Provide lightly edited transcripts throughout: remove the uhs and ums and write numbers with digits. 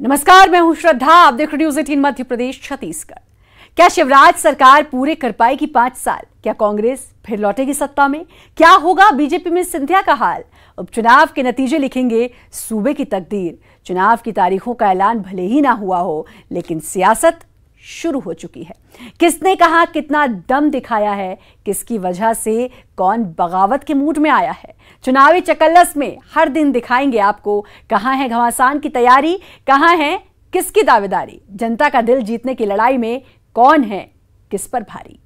नमस्कार, मैं हूं श्रद्धा। आप देख रहे न्यूज़ 18 मध्य प्रदेश छत्तीसगढ़। क्या शिवराज सरकार पूरे कर पाएगी 5 साल? क्या कांग्रेस फिर लौटेगी सत्ता में? क्या होगा बीजेपी में सिंधिया का हाल? उपचुनाव के नतीजे लिखेंगे सूबे की तकदीर। चुनाव की तारीखों का ऐलान भले ही ना हुआ हो, लेकिन सियासत शुरू हो चुकी है। किसने कहा कितना दम दिखाया है, किसकी वजह से कौन बगावत के मूड में आया है, चुनावी चकल्लस में हर दिन दिखाएंगे आपको। कहां है घमासान की तैयारी, कहां है किसकी दावेदारी, जनता का दिल जीतने की लड़ाई में कौन है किस पर भारी।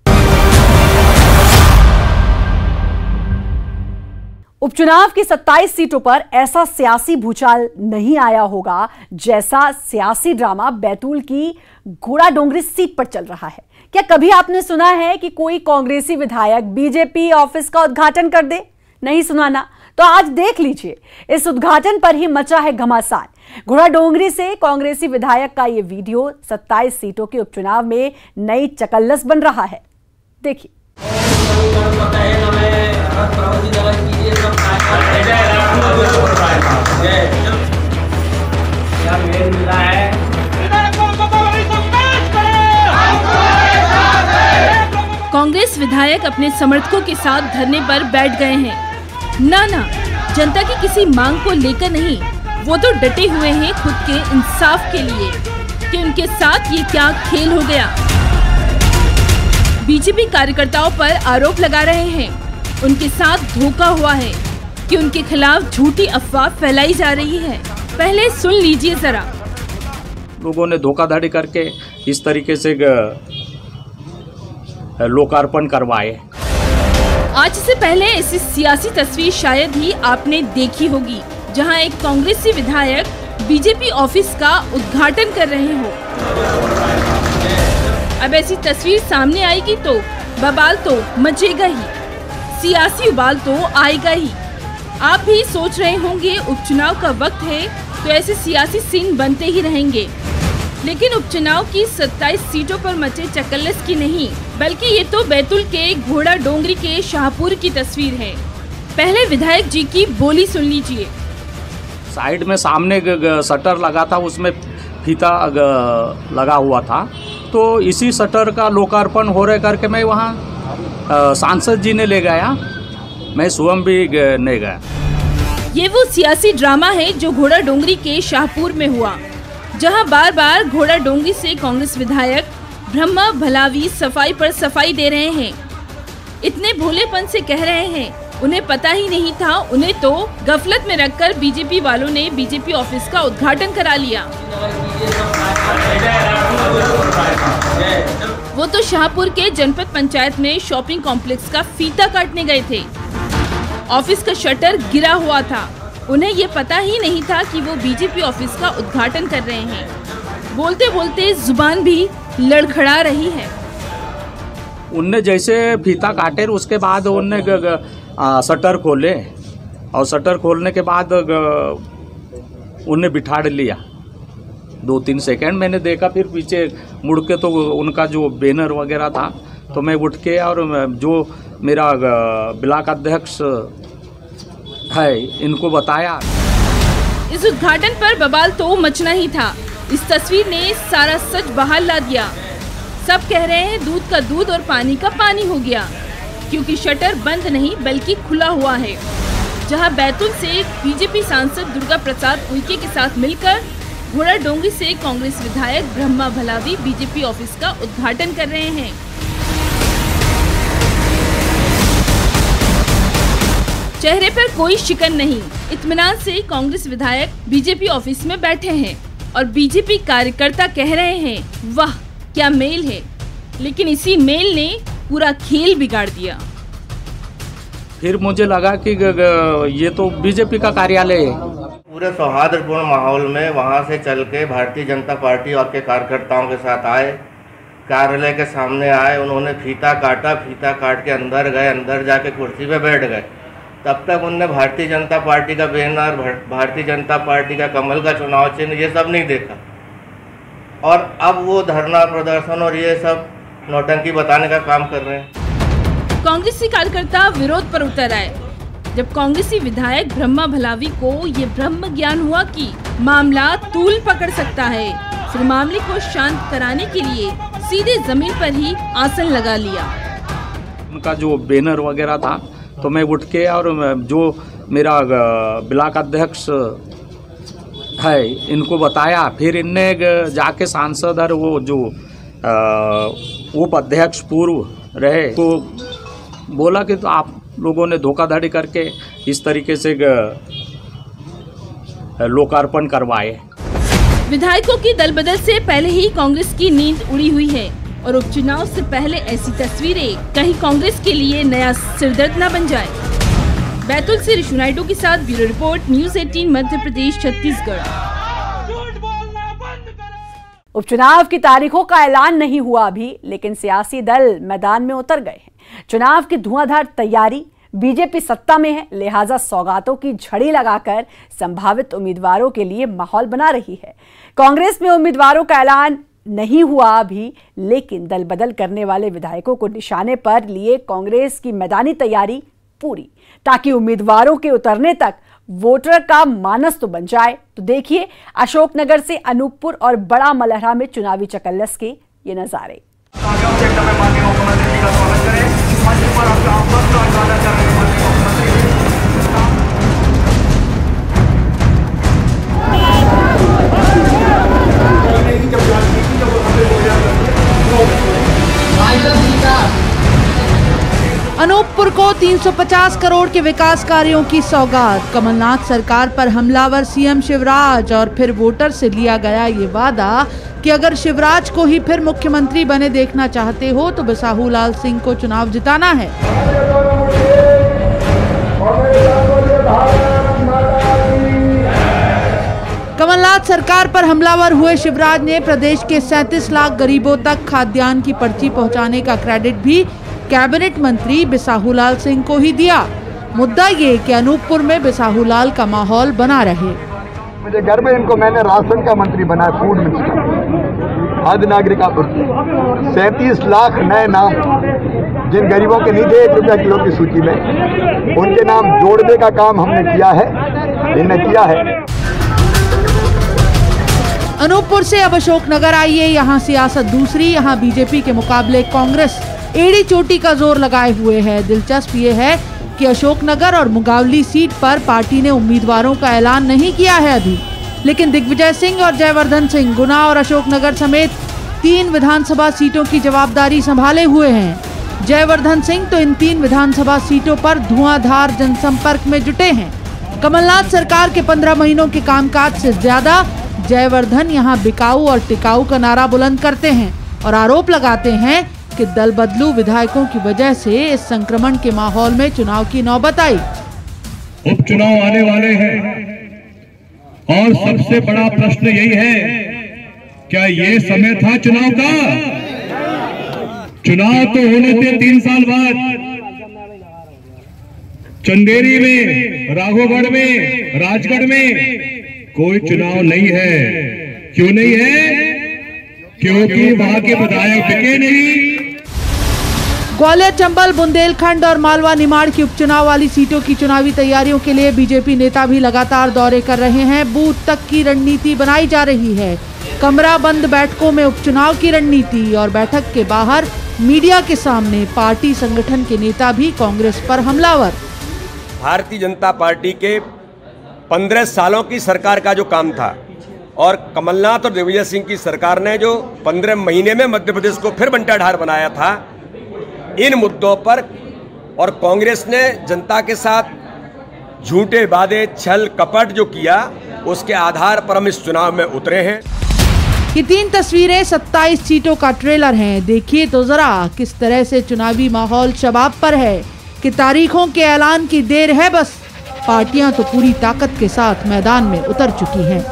उपचुनाव की 27 सीटों पर ऐसा सियासी भूचाल नहीं आया होगा जैसा सियासी ड्रामा बैतूल की घोड़ा डोंगरी सीट पर चल रहा है। क्या कभी आपने सुना है कि कोई कांग्रेसी विधायक बीजेपी ऑफिस का उद्घाटन कर दे? नहीं सुना ना? तो आज देख लीजिए, इस उद्घाटन पर ही मचा है घमासान। घोड़ा डोंगरी से कांग्रेसी विधायक का यह वीडियो 27 सीटों के उपचुनाव में नई चकल्लस बन रहा है। देखिए। कांग्रेस विधायक अपने समर्थकों के साथ धरने पर बैठ गए हैं। ना, जनता की किसी मांग को लेकर नहीं, वो तो डटे हुए हैं खुद के इंसाफ के लिए कि उनके साथ ये क्या खेल हो गया। बीजेपी कार्यकर्ताओं पर आरोप लगा रहे हैं, उनके साथ धोखा हुआ है कि उनके खिलाफ झूठी अफवाह फैलाई जा रही है। पहले सुन लीजिए जरा। लोगों ने धोखाधड़ी करके इस तरीके से लोकार्पण करवाए। आज से पहले ऐसी सियासी तस्वीर शायद ही आपने देखी होगी, जहां एक कांग्रेसी विधायक बीजेपी ऑफिस का उद्घाटन कर रहे हो। अब ऐसी तस्वीर सामने आएगी तो बवाल तो मचेगा ही, सियासी उबाल तो आएगा ही। आप भी सोच रहे होंगे उपचुनाव का वक्त है तो ऐसे सियासी सीन बनते ही रहेंगे, लेकिन उपचुनाव की 27 सीटों पर मचे चकल्लस की नहीं, बल्कि ये तो बैतूल के घोड़ा डोंगरी के शाहपुर की तस्वीर है। पहले विधायक जी की बोली सुन लीजिए। साइड में सामने शटर लगा था, उसमें फीता लगा हुआ था, तो इसी शटर का लोकार्पण हो रहे करके मैं वहाँ सांसद जी ने ले गया, मैं स्वयं भी नहीं गया। ये वो सियासी ड्रामा है जो घोड़ा डोंगरी के शाहपुर में हुआ, जहां बार बार घोड़ा डोंगरी से कांग्रेस विधायक ब्रह्मा भलावी सफाई पर सफाई दे रहे हैं। इतने भोलेपन से कह रहे हैं, उन्हें पता ही नहीं था, उन्हें तो गफलत में रखकर बीजेपी वालों ने बीजेपी ऑफिस का उद्घाटन करा लिया। वो तो शाहपुर के जनपद पंचायत में शॉपिंग कॉम्प्लेक्स का फीता काटने गए थे। ऑफिस का शटर गिरा हुआ था, उन्हें ये पता ही नहीं था कि वो बीजेपी ऑफिस का उद्घाटन कर रहे हैं। बोलते बोलते जुबान भी लड़खड़ा रही है। उनने जैसे फीता काटे, उसके बाद उनने शटर खोले और शटर खोलने के बाद उन्हें बिठा लिया। 2-3 सेकंड मैंने देखा, फिर पीछे मुड़ के तो उनका जो बैनर वगैरह था, तो मैं उठ के और जो मेरा ब्लॉक अध्यक्ष है इनको बताया। इस उद्घाटन पर बवाल तो मचना ही था। इस तस्वीर ने सारा सच बाहर ला दिया। सब कह रहे हैं दूध का दूध और पानी का पानी हो गया, क्योंकि शटर बंद नहीं बल्कि खुला हुआ है। जहां बैतूल से बीजेपी सांसद दुर्गा प्रसाद उइके के साथ मिलकर घोड़ा डोंगरी से कांग्रेस विधायक ब्रह्मा भलावी बीजेपी ऑफिस का उद्घाटन कर रहे हैं। चेहरे पर कोई शिकन नहीं, इत्मीनान से कांग्रेस विधायक बीजेपी ऑफिस में बैठे हैं और बीजेपी कार्यकर्ता कह रहे हैं, वाह क्या मेल है। लेकिन इसी मेल ने पूरा खेल बिगाड़ दिया। फिर मुझे लगा कि ये तो बीजेपी का कार्यालय है। पूरे सौहार्दपूर्ण माहौल में वहां से चल के भारतीय जनता पार्टी और के कार्यकर्ताओं के साथ आए, कार्यालय के सामने आए, उन्होंने फीता काटा, फीता काट के अंदर गए, अंदर जाके कुर्सी पे बैठ गए। तब तक उनने भारतीय जनता पार्टी का बैनर, भारतीय जनता पार्टी का कमल का चुनाव चिन्ह, ये सब नहीं देखा। और अब वो धरना प्रदर्शन और ये सब नौटंकी बताने का काम कर रहे हैं। कांग्रेसी कार्यकर्ता विरोध पर उतर आए। जब कांग्रेसी विधायक ब्रह्मा भलावी को ये ब्रह्म ज्ञान हुआ कि मामला तूल पकड़ सकता है, फिर मामले को शांत कराने के लिए सीधे जमीन पर ही आसन लगा लिया। उनका जो बैनर वगैरह था तो मैं उठ के और जो मेरा ब्लॉक अध्यक्ष है इनको बताया, फिर इनने जाके सांसद और वो जो उप अध्यक्ष पूर्व रहे तो बोला कि तो आप लोगों ने धोखाधड़ी करके इस तरीके से लोकार्पण करवाए। विधायकों की दल बदल से पहले ही कांग्रेस की नींद उड़ी हुई है और उपचुनाव से पहले ऐसी तस्वीरें कहीं कांग्रेस के लिए नया सिरदर्द न बन जाए। बैतूल से ऋषु नायडू के साथ bureau report, news 18 Madhya Pradesh Chhattisgarh. उपचुनाव की तारीखों का ऐलान नहीं हुआ अभी, लेकिन सियासी दल मैदान में उतर गए हैं। चुनाव की धुआंधार तैयारी, बीजेपी सत्ता में है, लिहाजा सौगातों की झड़ी लगाकर संभावित उम्मीदवारों के लिए माहौल बना रही है। कांग्रेस में उम्मीदवारों का ऐलान नहीं हुआ अभी, लेकिन दल बदल करने वाले विधायकों को निशाने पर लिए कांग्रेस की मैदानी तैयारी पूरी, ताकि उम्मीदवारों के उतरने तक वोटर का मानस तो बन जाए। तो देखिए अशोकनगर से अनूपपुर और बड़ा मलहरा में चुनावी चकल्लस के ये नजारे। अनूपपुर को 350 करोड़ के विकास कार्यों की सौगात। कमलनाथ सरकार पर हमलावर सीएम शिवराज और फिर वोटर से लिया गया ये वादा कि अगर शिवराज को ही फिर मुख्यमंत्री बने देखना चाहते हो तो बिसाहू लाल सिंह को चुनाव जिताना है। कमलनाथ सरकार पर हमलावर हुए शिवराज ने प्रदेश के 37 लाख गरीबों तक खाद्यान्न की पर्ची पहुंचाने का क्रेडिट भी कैबिनेट मंत्री बिसाहू लाल सिंह को ही दिया। मुद्दा ये कि अनूपपुर में बिसाहू लाल का माहौल बना रहे। मुझे गर्व है, इनको मैंने राशन का मंत्री बनाया, फूड मिनिस्टर, खाद्य नागरिक आपूर्ति। 37 लाख नए नाम जिन गरीबों के नहीं थे 1 रुपया किलो की सूची में, उनके नाम जोड़ने का काम हमने किया है, इन्हें किया है। अनूपपुर से अब अशोकनगर आइए, यहाँ सियासत दूसरी, यहाँ बीजेपी के मुकाबले कांग्रेस एड़ी चोटी का जोर लगाए हुए है। दिलचस्प ये है कि अशोकनगर और मुगावली सीट पर पार्टी ने उम्मीदवारों का ऐलान नहीं किया है अभी, लेकिन दिग्विजय सिंह और जयवर्धन सिंह गुना और अशोकनगर समेत 3 विधानसभा सीटों की जवाबदारी संभाले हुए हैं। जयवर्धन सिंह तो इन 3 विधानसभा सीटों पर धुआंधार जनसंपर्क में जुटे हैं। कमलनाथ सरकार के 15 महीनों के कामकाज से ज्यादा जयवर्धन यहाँ बिकाऊ और टिकाऊ का नारा बुलंद करते हैं और आरोप लगाते हैं कि दल बदलू विधायकों की वजह से इस संक्रमण के माहौल में चुनाव की नौबत आई। उपचुनाव आने वाले हैं और सबसे बड़ा प्रश्न यही है, क्या ये समय था चुनाव का? चुनाव तो होने थे 3 साल बाद। चंदेरी में, राघोगढ़ में, राजगढ़ में कोई चुनाव नहीं है। क्यों नहीं है? क्योंकि वहां के विधायक बिके नहीं। ग्वालियर, चंबल, बुंदेलखंड और मालवा निमाड़ की उपचुनाव वाली सीटों की चुनावी तैयारियों के लिए बीजेपी नेता भी लगातार दौरे कर रहे हैं। बूथ तक की रणनीति बनाई जा रही है। कमरा बंद बैठकों में उपचुनाव की रणनीति और बैठक के बाहर मीडिया के सामने पार्टी संगठन के नेता भी कांग्रेस पर हमलावर। भारतीय जनता पार्टी के 15 सालों की सरकार का जो काम था और कमलनाथ और दिग्विजय सिंह की सरकार ने जो 15 महीने में मध्य प्रदेश को फिर बंटाढार बनाया था, इन मुद्दों पर और कांग्रेस ने जनता के साथ झूठे वादे, छल कपट जो किया, उसके आधार पर हम इस चुनाव में उतरे हैं। ये 3 तस्वीरें 27 सीटों का ट्रेलर हैं। देखिए तो जरा किस तरह से चुनावी माहौल शबाब पर है कि तारीखों के ऐलान की देर है बस। पार्टियां तो पूरी ताकत के साथ मैदान में उतर चुकी हैं।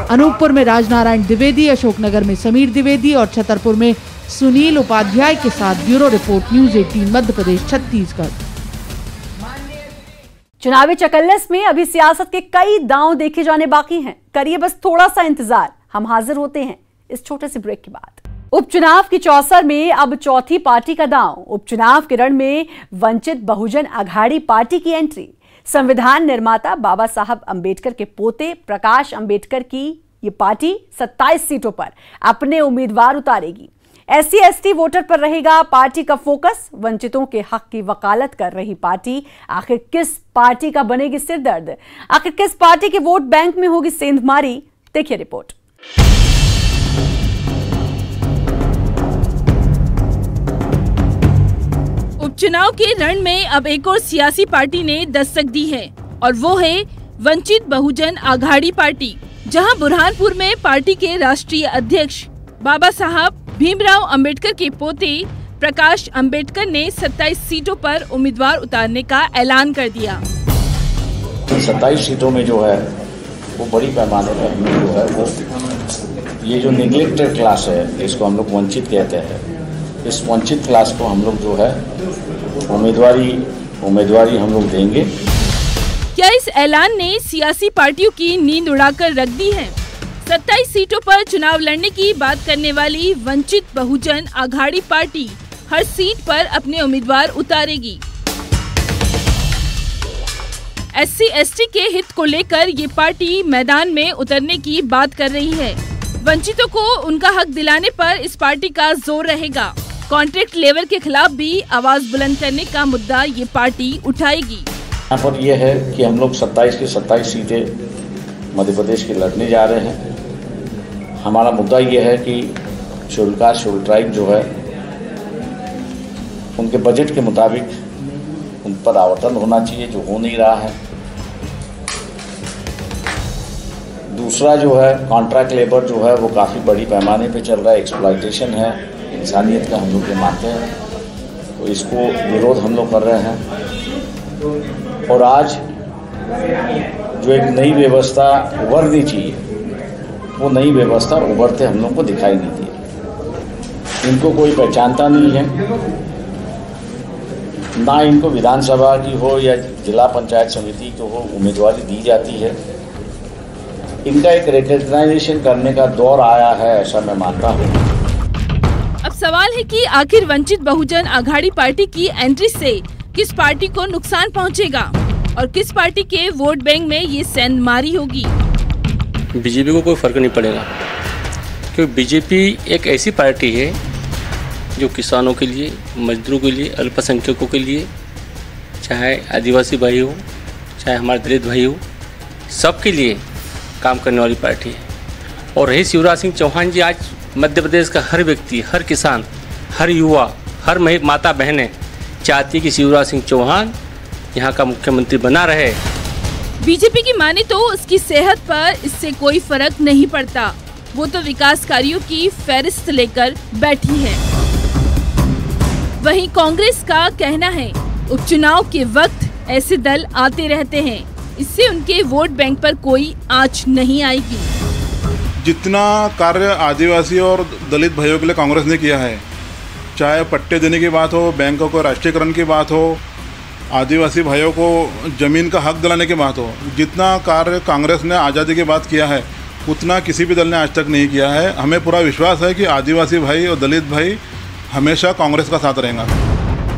अनूपपुर में राजनारायण द्विवेदी, अशोकनगर में समीर द्विवेदी और छतरपुर में सुनील उपाध्याय के साथ bureau report, news 18 Madhya Pradesh Chhattisgarh. चुनावी चकल्लस में अभी सियासत के कई दांव देखे जाने बाकी हैं। करिए बस थोड़ा सा इंतजार, हम हाजिर होते हैं इस छोटे से ब्रेक के बाद। उपचुनाव की चौसर में अब चौथी पार्टी का दांव। उपचुनाव के रण में वंचित बहुजन अघाड़ी पार्टी की एंट्री। संविधान निर्माता बाबा साहब अंबेडकर के पोते प्रकाश अंबेडकर की ये पार्टी 27 सीटों पर अपने उम्मीदवार उतारेगी। SC/ST वोटर पर रहेगा पार्टी का फोकस। वंचितों के हक की वकालत कर रही पार्टी आखिर किस पार्टी का बनेगी सिरदर्द? आखिर किस पार्टी के वोट बैंक में होगी सेंधमारी? देखिए रिपोर्ट। उपचुनाव के रण में अब एक और सियासी पार्टी ने दस्तक दी है और वो है वंचित बहुजन अघाड़ी पार्टी, जहां बुरहानपुर में पार्टी के राष्ट्रीय अध्यक्ष बाबा साहब भीमराव अंबेडकर के पोते प्रकाश अंबेडकर ने 27 सीटों पर उम्मीदवार उतारने का ऐलान कर दिया। 27 सीटों में जो है वो बड़ी पैमाने पर हमने जो है वो ये जो निगलेक्टेड क्लास है, इसको हम लोग वंचित कहते हैं, इस वंचित क्लास को हम लोग जो है उम्मीदवारी हम लोग देंगे। क्या इस ऐलान ने सियासी पार्टियों की नींद उड़ाकर रख दी है? 27 सीटों पर चुनाव लड़ने की बात करने वाली वंचित बहुजन अघाड़ी पार्टी हर सीट पर अपने उम्मीदवार उतारेगी। SC/ST के हित को लेकर ये पार्टी मैदान में उतरने की बात कर रही है। वंचितों को उनका हक दिलाने पर इस पार्टी का जोर रहेगा। कॉन्ट्रैक्ट लेबर के खिलाफ भी आवाज बुलंद करने का मुद्दा ये पार्टी उठाएगी। यहाँ पर यह है कि हम लोग 27 की 27 सीटें मध्य प्रदेश की लड़ने जा रहे हैं। हमारा मुद्दा यह है कि शेड्यूल कास्ट शेड्यूल ट्राइब जो है उनके बजट के मुताबिक उन पर आवंटन होना चाहिए, जो हो नहीं रहा है। दूसरा जो है कॉन्ट्रैक्ट लेबर जो है वो काफ़ी बड़ी पैमाने पे चल रहा है, एक्सप्लॉयटेशन है, इंसानियत का हम लोग ये मानते हैं, तो इसको विरोध हम लोग कर रहे हैं। और आज जो एक नई व्यवस्था उभरनी चाहिए, वो नई व्यवस्था उभरते हम लोग को दिखाई नहीं दी। इनको कोई पहचानता नहीं है, ना इनको विधानसभा की हो या जिला पंचायत समिति की हो उम्मीदवारी दी जाती है। इनका एक रिकग्नाइजेशन करने का दौर आया है, ऐसा मैं मानता हूँ। अब सवाल है कि आखिर वंचित बहुजन अघाड़ी पार्टी की एंट्री से किस पार्टी को नुकसान पहुंचेगा और किस पार्टी के वोट बैंक में ये सेंधमारी होगी? बीजेपी को कोई फर्क नहीं पड़ेगा, क्योंकि बीजेपी एक ऐसी पार्टी है जो किसानों के लिए, मजदूरों के लिए, अल्पसंख्यकों के लिए, चाहे आदिवासी भाई हो, चाहे हमारे दलित भाई हो, सबके लिए काम करने वाली पार्टी है। और रही शिवराज सिंह चौहान जी, आज मध्य प्रदेश का हर व्यक्ति, हर किसान, हर युवा, हर माता बहनें चाहती है कि शिवराज सिंह चौहान यहाँ का मुख्यमंत्री बना रहे। बीजेपी की माने तो उसकी सेहत पर इससे कोई फर्क नहीं पड़ता, वो तो विकास कार्यों की फहरिस्त लेकर बैठी है। वहीं कांग्रेस का कहना है उपचुनाव के वक्त ऐसे दल आते रहते हैं, इससे उनके वोट बैंक पर कोई आंच नहीं आएगी। जितना कार्य आदिवासी और दलित भाइयों के लिए कांग्रेस ने किया है, चाहे पट्टे देने की बात हो, बैंकों को राष्ट्रीयकरण की बात हो, आदिवासी भाइयों को ज़मीन का हक दिलाने की बात हो, जितना कार्य कांग्रेस ने आज़ादी के बाद किया है उतना किसी भी दल ने आज तक नहीं किया है। हमें पूरा विश्वास है कि आदिवासी भाई और दलित भाई हमेशा कांग्रेस का साथ रहेगा।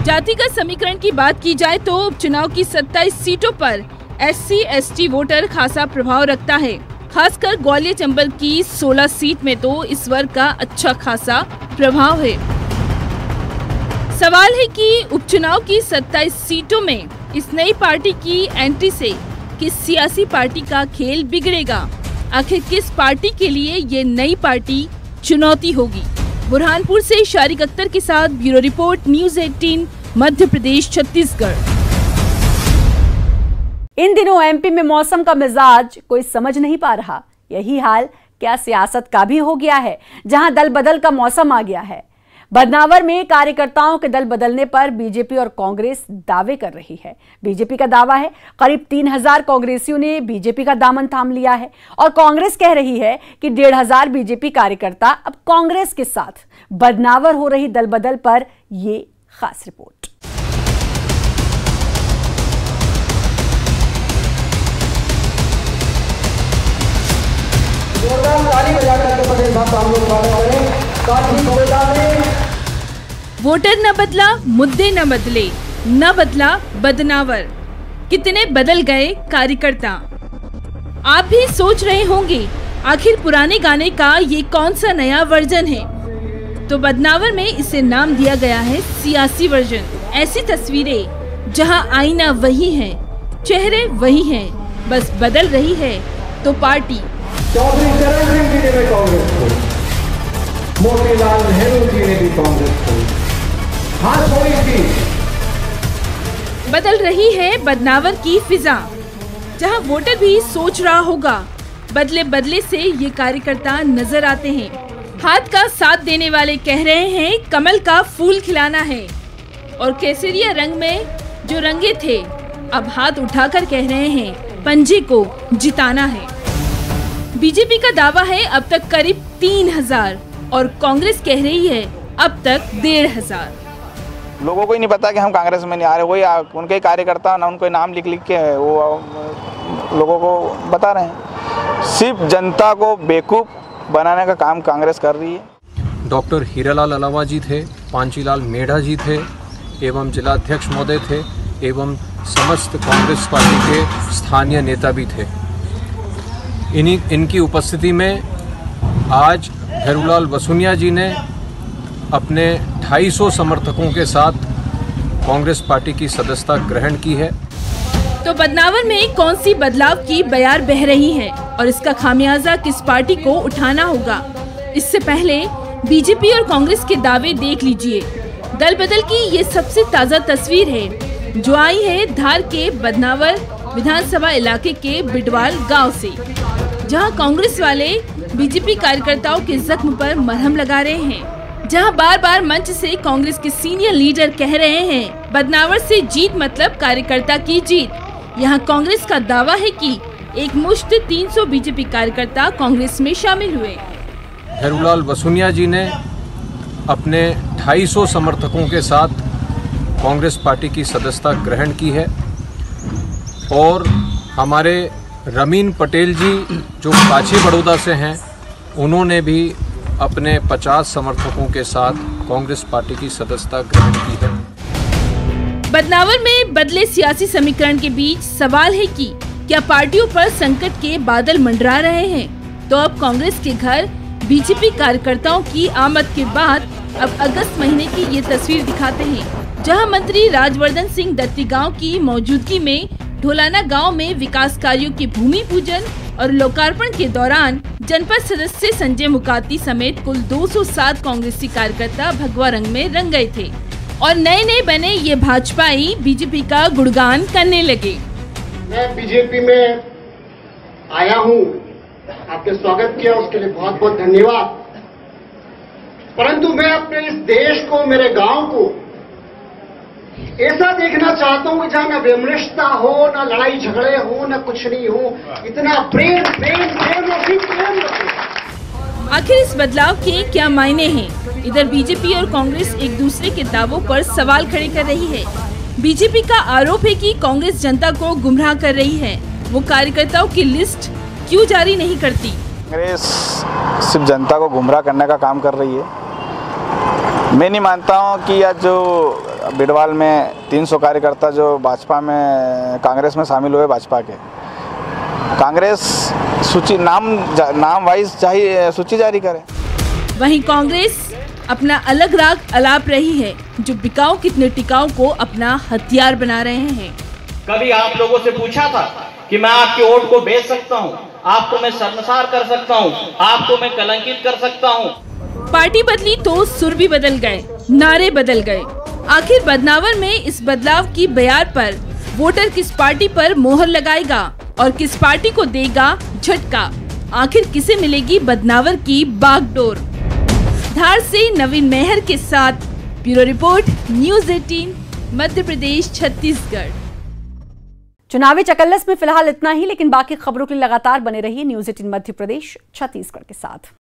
जातिगत समीकरण की बात की जाए तो उपचुनाव की 27 सीटों पर SC/ST वोटर खासा प्रभाव रखता है। खासकर ग्वालियर चंबल की 16 सीट में तो इस वर्ग का अच्छा खासा प्रभाव है। सवाल है कि उपचुनाव की 27 सीटों में इस नई पार्टी की एंट्री से किस सियासी पार्टी का खेल बिगड़ेगा? आखिर किस पार्टी के लिए ये नई पार्टी चुनौती होगी? बुरहानपुर से शारिक अख्तर के साथ bureau report, news 18 Madhya Pradesh Chhattisgarh. इन दिनों MP में मौसम का मिजाज कोई समझ नहीं पा रहा। यही हाल क्या सियासत का भी हो गया है, जहां दल बदल का मौसम आ गया है। बदनावर में कार्यकर्ताओं के दल बदलने पर बीजेपी और कांग्रेस दावे कर रही है। बीजेपी का दावा है करीब 3000 कांग्रेसियों ने बीजेपी का दामन थाम लिया है और कांग्रेस कह रही है कि 1500 बीजेपी कार्यकर्ता अब कांग्रेस के साथ। बदनावर हो रही दल बदल पर ये खास रिपोर्ट। जोरदार ताली बजाकर के प्रदेश भाषा हम लोग स्वागत करें। वोटर न बदला, मुद्दे न बदले, न बदला बदनावर। कितने बदल गए कार्यकर्ता। आप भी सोच रहे होंगे आखिर पुराने गाने का ये कौन सा नया वर्जन है। तो बदनावर में इसे नाम दिया गया है सियासी वर्जन। ऐसी तस्वीरें जहां आईना वही है, चेहरे वही हैं, बस बदल रही है तो पार्टी। चौधरी चरण सिंह जी ने भी कांग्रेस को, मोतीलाल नेहरू जी ने भी कांग्रेस को हाथ छोड़ी थी। बदल रही है बदनावर की फिजा। जहां वोटर भी सोच रहा होगा, बदले बदले से ये कार्यकर्ता नजर आते हैं। हाथ का साथ देने वाले कह रहे हैं कमल का फूल खिलाना है, और केसरिया रंग में जो रंगे थे अब हाथ उठाकर कह रहे हैं पंजे को जिताना है। बीजेपी का दावा है अब तक करीब 3000 और कांग्रेस कह रही है अब तक 1500। लोगों को ही नहीं पता कि हम कांग्रेस में नहीं आ रहे, वही उनके कार्यकर्ता ना उनको नाम लिख लिख के वो लोगों को बता रहे हैं। सिर्फ जनता को बेवकूफ बनाने का काम कांग्रेस कर रही है। डॉक्टर हीरालाल अलावा जी थे, पांचीलाल मेढ़ा जी थे, एवं जिलाध्यक्ष महोदय थे, एवं समस्त कांग्रेस पार्टी के स्थानीय नेता भी थे। इनकी उपस्थिति में आज भैरूलाल वसुनिया जी ने अपने 250 समर्थकों के साथ कांग्रेस पार्टी की सदस्यता ग्रहण की है। तो बदनावर में कौन सी बदलाव की बयार बह रही है और इसका खामियाजा किस पार्टी को उठाना होगा। इससे पहले बीजेपी और कांग्रेस के दावे देख लीजिए। दल बदल की ये सबसे ताज़ा तस्वीर है जो आई है धार के बदनावर विधानसभा इलाके के बिडवाल गांव से, जहां कांग्रेस वाले बीजेपी कार्यकर्ताओं के जख्म पर मरहम लगा रहे हैं। जहां बार बार मंच से कांग्रेस के सीनियर लीडर कह रहे हैं बदनावर से जीत मतलब कार्यकर्ता की जीत। यहां कांग्रेस का दावा है कि एक मुश्त 300 बीजेपी कार्यकर्ता कांग्रेस में शामिल हुए। भैरूलाल वसुनिया जी ने अपने 250 समर्थकों के साथ कांग्रेस पार्टी की सदस्यता ग्रहण की है, और हमारे रमीन पटेल जी जो काची बड़ौदा से हैं, उन्होंने भी अपने 50 समर्थकों के साथ कांग्रेस पार्टी की सदस्यता ग्रहण की है। बदनावर में बदले सियासी समीकरण के बीच सवाल है कि क्या पार्टियों पर संकट के बादल मंडरा रहे हैं। तो अब कांग्रेस के घर बीजेपी कार्यकर्ताओं की आमद के बाद अब अगस्त महीने की ये तस्वीर दिखाते हैं, जहां मंत्री राजवर्धन सिंह दत्तीगांव की मौजूदगी में ढोलाना गांव में विकास कार्यों के भूमि पूजन और लोकार्पण के दौरान जनपद सदस्य संजय मुकाती समेत कुल 207 कांग्रेसी कार्यकर्ता भगवा रंग में रंग गए थे और नए नए बने ये भाजपाई बीजेपी का गुणगान करने लगे। मैं बीजेपी में आया हूँ, आपने स्वागत किया उसके लिए बहुत बहुत धन्यवाद। परंतु मैं अपने इस देश को, मेरे गांव को ऐसा देखना चाहता हूँ जहाँ न विमृष्टता हो, न लड़ाई झगड़े हो, न कुछ नहीं हो, इतना प्रेम प्रेम प्रेम और फिर प्रेम रखो। आखिर इस बदलाव के क्या मायने हैं। इधर बीजेपी और कांग्रेस एक दूसरे के दावों पर सवाल खड़े कर रही है। बीजेपी का आरोप है कि कांग्रेस जनता को गुमराह कर रही है, वो कार्यकर्ताओं की लिस्ट क्यों जारी नहीं करती। कांग्रेस सिर्फ जनता को गुमराह करने का काम कर रही है। मैं नहीं मानता हूँ कि आज जो बिडवाल में 300 कार्यकर्ता जो भाजपा में कांग्रेस में शामिल हुए, भाजपा के कांग्रेस सूची नाम वाइज चाहिए सूची जारी करे। वहीं कांग्रेस अपना अलग राग अलाप रही है, जो बिकाऊ कितने टिकाऊ को अपना हथियार बना रहे हैं। कभी आप लोगों से पूछा था कि मैं आपके वोट को बेच सकता हूं, आपको मैं शर्मसार कर सकता हूं, आपको मैं कलंकित कर सकता हूं। पार्टी बदली तो सुर भी बदल गए, नारे बदल गए। आखिर बदनावर में इस बदलाव की बयार पर वोटर किस पार्टी पर मोहर लगाएगा और किस पार्टी को देगा झटका। आखिर किसे मिलेगी बदनावर की बागडोर। धार से नवीन मेहर के साथ bureau report, news 18 Madhya Pradesh Chhattisgarh. चुनावी चकल्लस में फिलहाल इतना ही, लेकिन बाकी खबरों के लिए लगातार बने रहिए न्यूज़ 18 मध्य प्रदेश छत्तीसगढ़ के साथ।